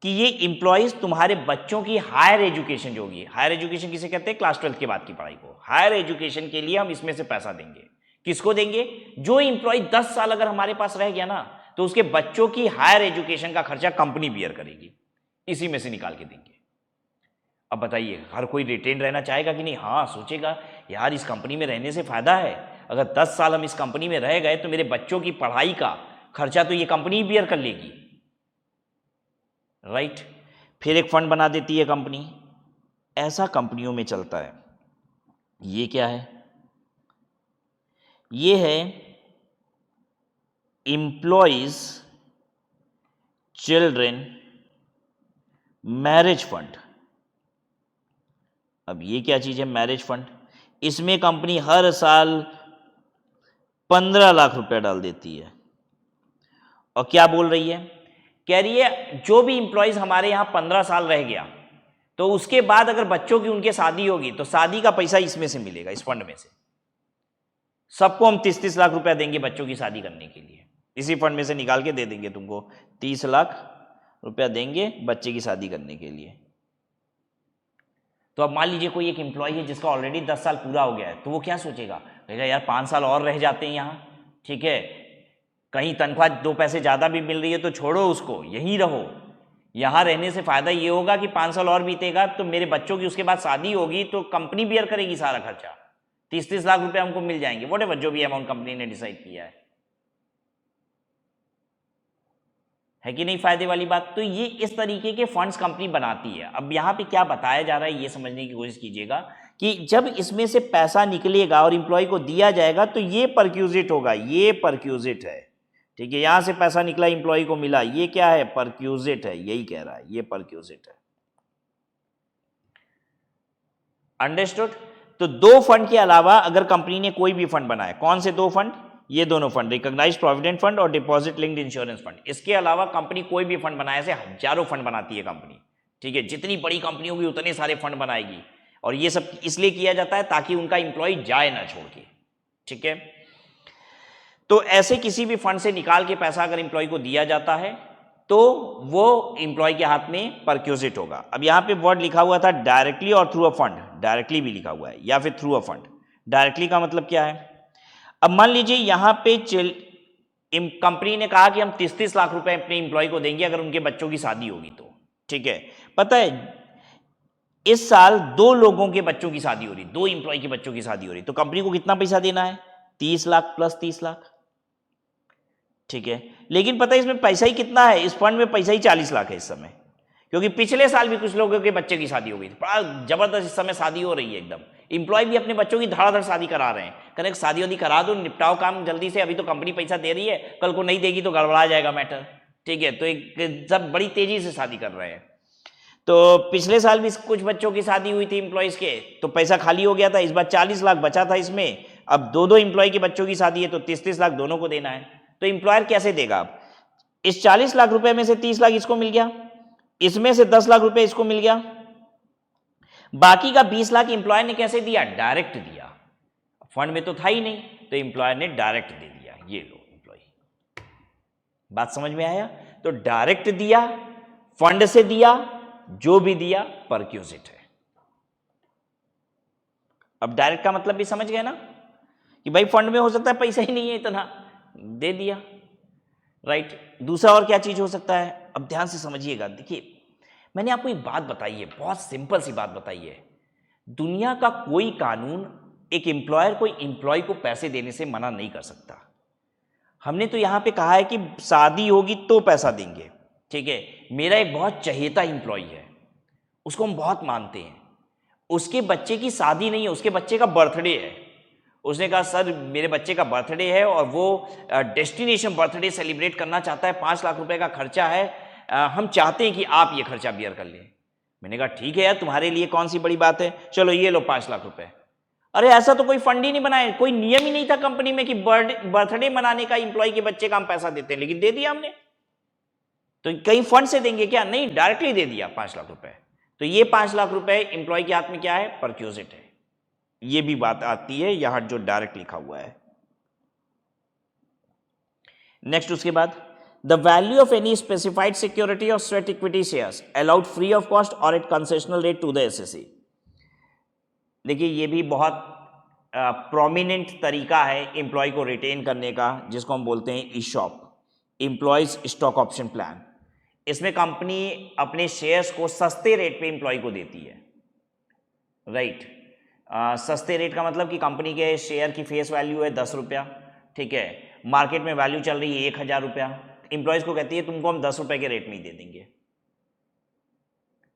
कि ये इंप्लॉइज तुम्हारे बच्चों की हायर एजुकेशन जो होगी, हायर एजुकेशन किसे कहते हैं? क्लास 12 के बाद की पढ़ाई को। हायर एजुकेशन के लिए हम इसमें से पैसा देंगे। किसको देंगे? जो इंप्लॉय 10 साल अगर हमारे पास रह गया ना, तो उसके बच्चों की हायर एजुकेशन का खर्चा कंपनी बियर करेगी, इसी में से निकाल के देंगे। अब बताइए, हर कोई रिटेन रहना चाहेगा कि नहीं? हाँ, सोचेगा यार इस कंपनी में रहने से फायदा है, अगर 10 साल हम इस कंपनी में रह गए तो मेरे बच्चों की पढ़ाई का खर्चा तो ये कंपनी बियर कर लेगी, राइट। फिर एक फंड बना देती है कंपनी, ऐसा कंपनियों में चलता है। ये क्या है? ये है एम्प्लॉयज चिल्ड्रेन मैरिज फंड। अब ये क्या चीज है मैरिज फंड? इसमें कंपनी हर साल 15 लाख रुपया डाल देती है। और क्या बोल रही है? कह रही है जो भी इंप्लॉइज हमारे यहां 15 साल रह गया, तो उसके बाद अगर बच्चों की उनके शादी होगी तो शादी का पैसा इसमें से मिलेगा, इस फंड में से। सबको हम 30-30 लाख रुपया देंगे बच्चों की शादी करने के लिए, इसी फंड में से निकाल के दे देंगे तुमको। 30 लाख रुपया देंगे बच्चे की शादी करने के लिए। तो अब मान लीजिए कोई एक एम्प्लॉय है जिसका ऑलरेडी 10 साल पूरा हो गया है, तो वो क्या सोचेगा? कहेगा यार 5 साल और रह जाते हैं यहाँ, ठीक है, कहीं तनख्वाह 2 पैसे ज़्यादा भी मिल रही है तो छोड़ो उसको, यहीं रहो। यहाँ रहने से फ़ायदा ये होगा कि 5 साल और बीतेगा तो मेरे बच्चों की उसके बाद शादी होगी तो कंपनी बियर करेगी सारा खर्चा, 30-30 लाख रुपये हमको मिल जाएंगे, व्हाटएवर जो भी अमाउंट कंपनी ने डिसाइड किया है कि नहीं? फायदे वाली बात। तो ये इस तरीके के फंड्स कंपनी बनाती है। अब यहाँ पे क्या बताया जा रहा है ये समझने की कोशिश कीजिएगा कि जब इसमें से पैसा निकलेगा और एम्प्लॉय को दिया जाएगा तो ये परक्यूजिट होगा, ये परक्यूजिट है, ठीक है। यहां से पैसा निकला, एम्प्लॉय को मिला, ये क्या है? परक्यूजिट है, यही कह रहा है, ये परक्यूजिट है। अंडरस्टूड? तो 2 फंड के अलावा अगर कंपनी ने कोई भी फंड बनाया, कौन से 2 फंड? ये दोनों fund, recognised provident fund or deposit linked insurance fund. इसके अलावा कंपनी कोई भी फंड बनाए, ऐसे हजारों फंड बनाती है कंपनी, ठीक है। जितनी बड़ी कंपनी होगी उतने सारे फंड बनाएगी, और ये सब इसलिए किया जाता है ताकि उनका एम्प्लॉय जाए ना छोड़ के, ठीक है। तो ऐसे किसी भी फंड से निकाल के पैसा अगर एम्प्लॉय को दिया जाता है तो वो एम्प्लॉय के हाथ में परक्यूजिट होगा। अब यहां पे वर्ड लिखा हुआ था directly or through a fund, directly भी लिखा हुआ है या फिर थ्रू अ फंड। डायरेक्टली का मतलब क्या है? अब मान लीजिए यहां पे कंपनी ने कहा कि हम 30-30 लाख रुपए अपने एम्प्लॉय को देंगे अगर उनके बच्चों की शादी होगी तो, ठीक है। पता है इस साल 2 लोगों के बच्चों की शादी हो रही, 2 एम्प्लॉय के बच्चों की शादी हो रही, तो कंपनी को कितना पैसा देना है? 30 लाख प्लस 30 लाख, ठीक है। लेकिन पता है इसमें पैसा ही कितना है? इस फंड में पैसा ही 40 लाख है इस समय, क्योंकि पिछले साल भी कुछ लोगों के बच्चे की शादी हो गई थी। बड़ा जबरदस्त इस समय शादी हो रही है एकदम। एम्प्लॉय भी अपने बच्चों की धड़ाधड़ शादी करा रहे हैं। करेक्ट, शादी वादी करा दो, निपटाओ काम जल्दी से, अभी तो कंपनी पैसा दे रही है, कल को नहीं देगी तो गड़बड़ा जाएगा मैटर, ठीक है। तो एक सब बड़ी तेजी से शादी कर रहे हैं। तो पिछले साल भी कुछ बच्चों की शादी हुई थी एम्प्लॉयज के, तो पैसा खाली हो गया था। इस बार 40 लाख बचा था इसमें, अब 2-2 एम्प्लॉय के बच्चों की शादी है तो 30-30 लाख दोनों को देना है। तो एम्प्लॉयर कैसे देगा? इस 40 लाख रुपए में से 30 लाख इसको मिल गया, इसमें से 10 लाख रुपए इसको मिल गया, बाकी का 20 लाख एम्प्लॉयर ने कैसे दिया? डायरेक्ट दिया। फंड में तो था ही नहीं, तो एम्प्लॉयर ने डायरेक्ट दे दिया। ये लो एम्प्लॉय, बात समझ में आया? तो डायरेक्ट दिया, फंड से दिया, जो भी दिया परक्यूजिट है। अब डायरेक्ट का मतलब भी समझ गए ना कि भाई फंड में हो सकता है पैसा ही नहीं है इतना, दे दिया, राइट। दूसरा और क्या चीज हो सकता है? अब ध्यान से समझिएगा। देखिए मैंने आपको एक बात बताई है, बहुत सिंपल सी बात बताई है। दुनिया का कोई कानून एक एम्प्लॉयर को एम्प्लॉय को पैसे देने से मना नहीं कर सकता। हमने तो यहां पे कहा है कि शादी होगी तो पैसा देंगे, ठीक है। मेरा एक बहुत चहेता एम्प्लॉय है, उसको हम बहुत मानते हैं। उसके बच्चे की शादी नहीं है, उसके बच्चे का बर्थडे है। उसने कहा सर मेरे बच्चे का बर्थडे है और वो डेस्टिनेशन बर्थडे सेलिब्रेट करना चाहता है, 5 लाख रुपए का खर्चा है, हम चाहते हैं कि आप ये खर्चा बियर कर लें। मैंने कहा ठीक है यार, तुम्हारे लिए कौन सी बड़ी बात है, चलो ये लो 5 लाख रुपए। अरे ऐसा तो कोई फंड ही नहीं बनाया, कोई नियम ही नहीं था कंपनी में कि बर्थडे मनाने का एम्प्लॉय के बच्चे का हम पैसा देते हैं, लेकिन दे दिया हमने। तो कहीं फंड से देंगे क्या? नहीं, डायरेक्टली दे दिया 5 लाख रुपए। तो ये 5 लाख रुपए एम्प्लॉय के हाथ में क्या है? परक्यूजिट है। ये भी बात आती है यहां जो डायरेक्ट लिखा हुआ है। नेक्स्ट उसके बाद the value of any specified security or sweat equity shares allowed free of cost or at concessional rate to the SSC. देखिए ये भी बहुत प्रोमिनेंट तरीका है एम्प्लॉय को रिटेन करने का, जिसको हम बोलते हैं eShop, employees stock option plan. इसमें कंपनी अपने शेयर्स को सस्ते रेट पे एम्प्लॉय को देती है, राइट। सस्ते रेट का मतलब कि कंपनी के शेयर की फेस वैल्यू है 10 रुपया, ठीक है, मार्केट में वैल्यू चल रही है 1000 रुपया, एम्प्लॉयज को कहती है तुमको हम 10 रुपए के रेट में ही दे देंगे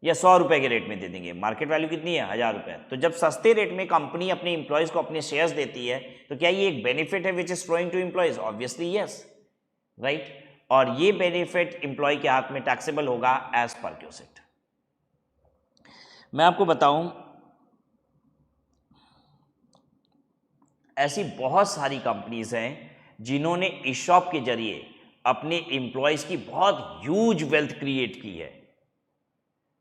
या 100 रुपए के रेट में दे देंगे, मार्केट वैल्यू कितनी है 1000 रुपये। तो जब सस्ते रेट में कंपनी अपने एम्प्लॉयज को अपने शेयर्स देती है तो क्या ये एक बेनिफिट है which is flowing to employees? Obviously yes, right. और ये बेनिफिट एम्प्लॉय के हाथ में टैक्सेबल होगा एज परक्यूजिट। मैं आपको बताऊं ऐसी बहुत सारी कंपनीज हैं जिन्होंने ईशॉप के जरिए अपने एम्प्लॉयज की बहुत ह्यूज वेल्थ क्रिएट की है,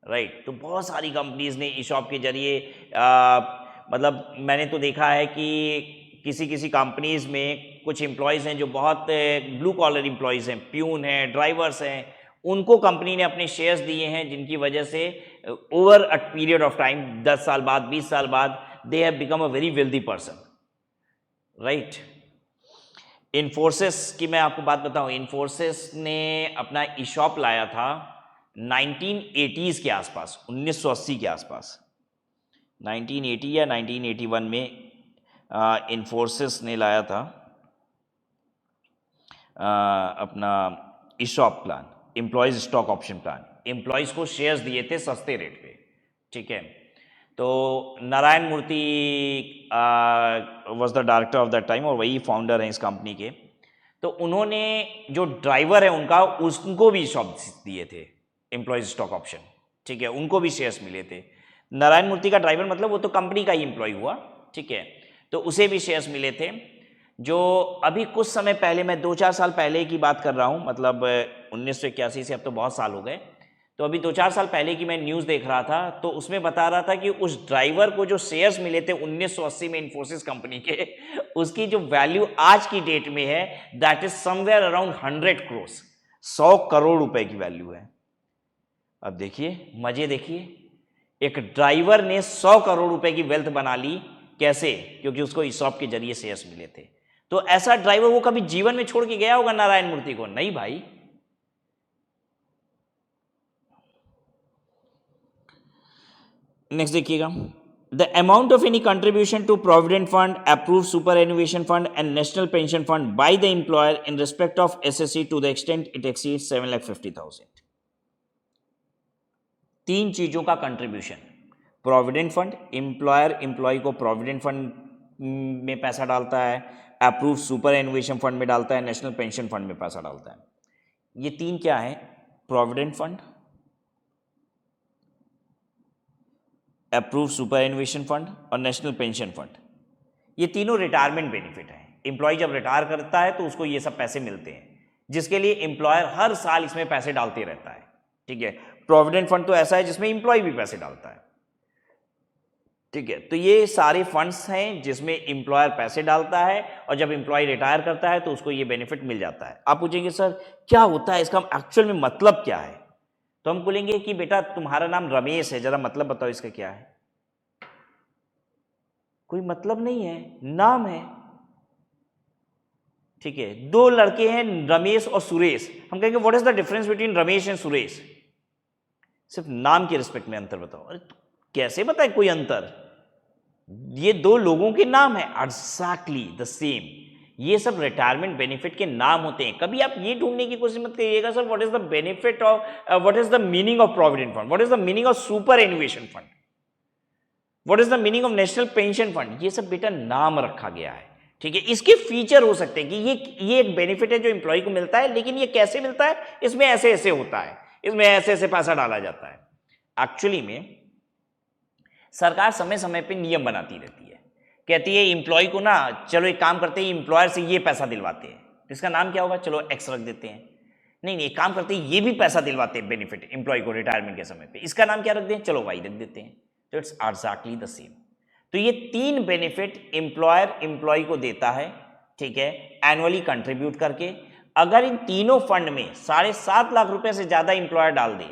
राइट। तो बहुत सारी कंपनीज ने ईशॉप के जरिए मतलब मैंने तो देखा है कि किसी किसी कंपनीज में कुछ एम्प्लॉयज़ हैं जो बहुत ब्लू कॉलर एम्प्लॉयज़ हैं, प्यून हैं, ड्राइवर्स हैं, उनको कंपनी ने अपने शेयर्स दिए हैं, जिनकी वजह से over a period of time 10 साल बाद 20 साल बाद they have become a very wealthy person, right. Infosys की मैं आपको बात बताऊं, इन्फोसिस ने अपना ईशॉप लाया था 1980s के आसपास, 1980 के आसपास, 1980 या 1981 में इन्फोसिस ने लाया था अपना ESOP plan, employees stock option plan. Employees को शेयर्स दिए थे सस्ते रेट पे, ठीक है। तो Narayan Murthy was the director of that time और वही फाउंडर हैं इस कंपनी के। तो उन्होंने जो ड्राइवर है उनका, उनको भी ईशॉप दिए थे, एम्प्लॉयज स्टॉक ऑप्शन, ठीक है, उनको भी शेयर्स मिले थे। नारायण मूर्ति का ड्राइवर मतलब वो तो कंपनी का ही एम्प्लॉय हुआ, ठीक है, तो उसे भी शेयर्स मिले थे। जो अभी कुछ समय पहले, मैं 2-4 साल पहले की बात कर रहा हूँ, मतलब 1981 से, अब तो बहुत साल हो गए, तो अभी 2-4 साल पहले की मैं न्यूज़ देख रहा था, तो उसमें बता रहा था कि उस ड्राइवर को जो शेयर्स मिले थे 1980 में इन्फोसिस कंपनी के, उसकी जो वैल्यू आज की डेट में है that is somewhere around 100 crore, 100 crore रुपए की वैल्यू है। अब देखिए मजे, देखिए एक ड्राइवर ने 100 करोड़ रुपए की वेल्थ बना ली, कैसे? क्योंकि उसको ईसॉप के जरिए शेयर्स मिले थे। तो ऐसा ड्राइवर वो कभी जीवन में छोड़ के गया होगा नारायण मूर्ति को? नहीं भाई। नेक्स्ट देखिएगा, the amount of any contribution to provident fund, approved superannuation fund and national pension fund by the employer in respect of SSC to the extent it exceeds 7,50,000। तीन चीजों का contribution, provident fund, employer employee को provident fund में पैसा डालता है, approve superannuation fund में डालता है, नेशनल पेंशन फंड में पैसा डालता है। ये तीन क्या है? Provident fund, approved superannuation fund और नेशनल पेंशन फंड। ये तीनों रिटायरमेंट बेनिफिट है। एम्प्लॉय जब रिटायर करता है तो उसको ये सब पैसे मिलते हैं, जिसके लिए एम्प्लॉयर हर साल इसमें पैसे डालते रहता है। ठीक है, प्रोविडेंट फंड तो ऐसा है जिसमें एम्प्लॉय भी पैसे डालता है। ठीक है, तो ये सारे फंड्स हैं जिसमें एम्प्लॉयर पैसे डालता है और जब एम्प्लॉय रिटायर करता है तो उसको ये बेनिफिट मिल जाता है। आप पूछेंगे सर क्या होता है इसका, एक्चुअल में मतलब क्या है? तो हम बोलेंगे कि बेटा तुम्हारा नाम रमेश है, जरा मतलब बताओ इसका क्या है? कोई मतलब नहीं है, नाम है। ठीक है, दो लड़के हैं रमेश और सुरेश, हम कहेंगे what is the difference between Ramesh and Suresh? सिर्फ नाम के रिस्पेक्ट में अंतर बताओ। अरे कैसे बताए कोई अंतर? ये दो लोगों के नाम है, एग्जैक्टली द सेम। ये सब रिटायरमेंट बेनिफिट के नाम होते हैं। कभी आप ये ढूंढने की कोशिश मत करिएगा sir what is the benefit of, what is the meaning of provident fund, what is the meaning of superannuation fund, what is the meaning of national pension fund. ये सब बेटा नाम रखा गया है। ठीक है, इसके फीचर हो सकते हैं कि ये एक बेनिफिट है जो एम्प्लॉय को मिलता है, लेकिन ये कैसे मिलता है? इसमें ऐसे ऐसे होता है, इसमें ऐसे ऐसे पैसा डाला जाता है। एक्चुअली में सरकार समय समय पे नियम बनाती रहती है, कहती है एम्प्लॉय को ना चलो एक काम करते हैं, एम्प्लॉयर से ये पैसा दिलवाते हैं, इसका नाम क्या होगा? चलो एक्स रख देते हैं। नहीं नहीं, एक काम करते हैं ये भी पैसा दिलवाते हैं बेनिफिट एम्प्लॉय को रिटायरमेंट के समय पे, इसका नाम क्या रख दें? चलो वाई रख देते हैं। तो इट्स एग्जैक्टली द सेम। तो ये तीन बेनिफिट एम्प्लॉयर एम्प्लॉय को देता है, ठीक है, एनुअली कंट्रीब्यूट करके। अगर इन तीनों फंड में 7.5 लाख रुपए से ज्यादा एम्प्लॉयर डाल दे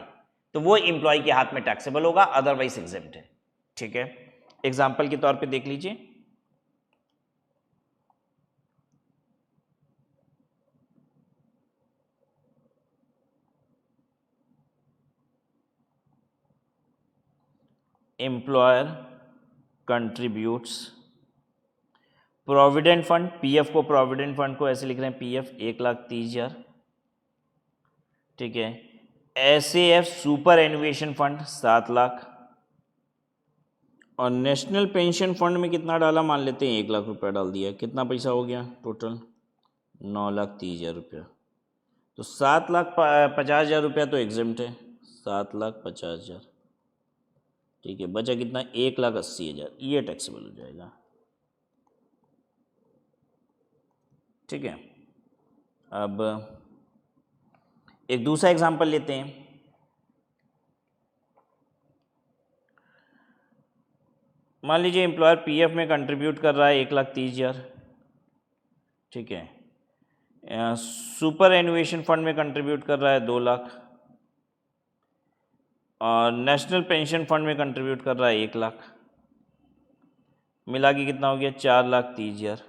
तो वो एम्प्लॉय के हाथ में टैक्सेबल होगा, अदरवाइज एग्जेम्प्ट है। ठीक है, एग्जाम्पल के तौर पे देख लीजिए, employer contributes provident fund, PF को, प्रोविडेंट फंड को ऐसे लिख रहे हैं पीएफ 1,30,000। ठीक है, एसएएफ सुपर एनुएशन फंड 7 लाख, और नेशनल पेंशन फंड में कितना डाला? मान लेते हैं 1 लाख रुपया डाल दिया, कितना पैसा हो गया टोटल? 9,30,000 रुपया। तो 7,50,000 रुपया तो एग्जेम्प्ट है, 7,50,000। ठीक है, बचा कितना? 1,80,000, ये टैक्सेबल हो जाएगा। ठीक है, अब एक दूसरा एग्जांपल लेते हैं। मान लीजिए एम्प्लॉयर पीएफ में कंट्रीब्यूट कर रहा है 1,30,000। ठीक है, सुपर एनुएशन फंड में कंट्रीब्यूट कर रहा है 2 लाख, और नेशनल पेंशन फंड में कंट्रीब्यूट कर रहा है 1 लाख, मिला के कितना हो गया? 4,30,000।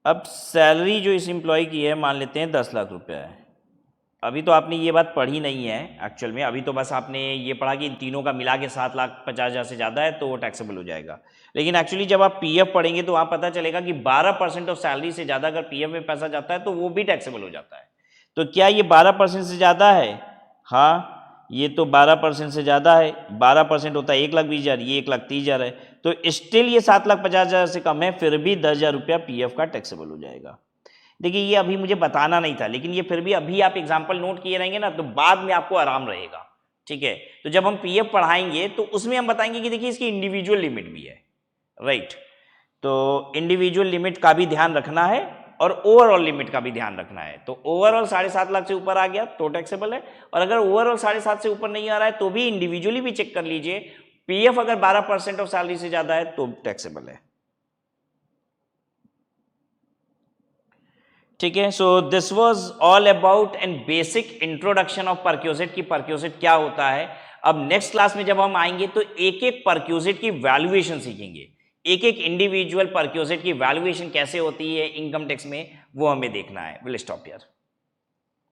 अब सैलरी जो इस एम्प्लॉय की है मान लेते हैं 10 लाख रुपया है। अभी तो आपने ये बात पढ़ी नहीं है एक्चुअल में, अभी तो बस आपने ये पढ़ा कि इन तीनों का मिला के 7,50,000 से ज़्यादा है तो वो टैक्सेबल हो जाएगा। लेकिन एक्चुअली जब आप पीएफ पढ़ेंगे तो वहाँ पता चलेगा कि 12% ऑफ सैलरी से ज़्यादा अगर पीएफ में पैसा जाता है तो वो भी टैक्सेबल हो जाता है। तो क्या ये 12% से ज़्यादा है? हाँ, ये तो 12% से ज़्यादा है। 12% होता है 1,20,000, ये 1,30,000 है, तो स्टिल ये 7,50,000 से कम है, फिर भी 10,000 रुपया पीएफ का टैक्सेबल हो जाएगा। देखिए ये अभी मुझे बताना नहीं था, लेकिन ये फिर भी अभी आप एग्जाम्पल नोट किए रहेंगे ना तो बाद में आपको आराम रहेगा। ठीक है, तो जब हम पीएफ पढ़ाएंगे तो उसमें हम बताएंगे कि देखिए इसकी इंडिविजुअल लिमिट भी है, राइट। तो इंडिविजुअल लिमिट का भी ध्यान रखना है और ओवरऑल लिमिट का भी ध्यान रखना है। तो ओवरऑल 7.5 लाख से ऊपर आ गया तो टैक्सेबल है, और अगर ओवरऑल 7.5 से ऊपर नहीं आ रहा है तो भी इंडिविजुअली भी चेक कर लीजिए, पीएफ अगर 12% ऑफ सैलरी से ज्यादा है तो टैक्सेबल है। ठीक है, so this was all about an basic introduction of perquisite की परक्यूजिट क्या होता है। अब नेक्स्ट क्लास में जब हम आएंगे तो एक एक परक्यूजिट की वैल्यूएशन सीखेंगे, एक एक इंडिविजुअल परक्यूजिट की वैल्यूएशन कैसे होती है इनकम टैक्स में, वो हमें देखना है। Will stop here.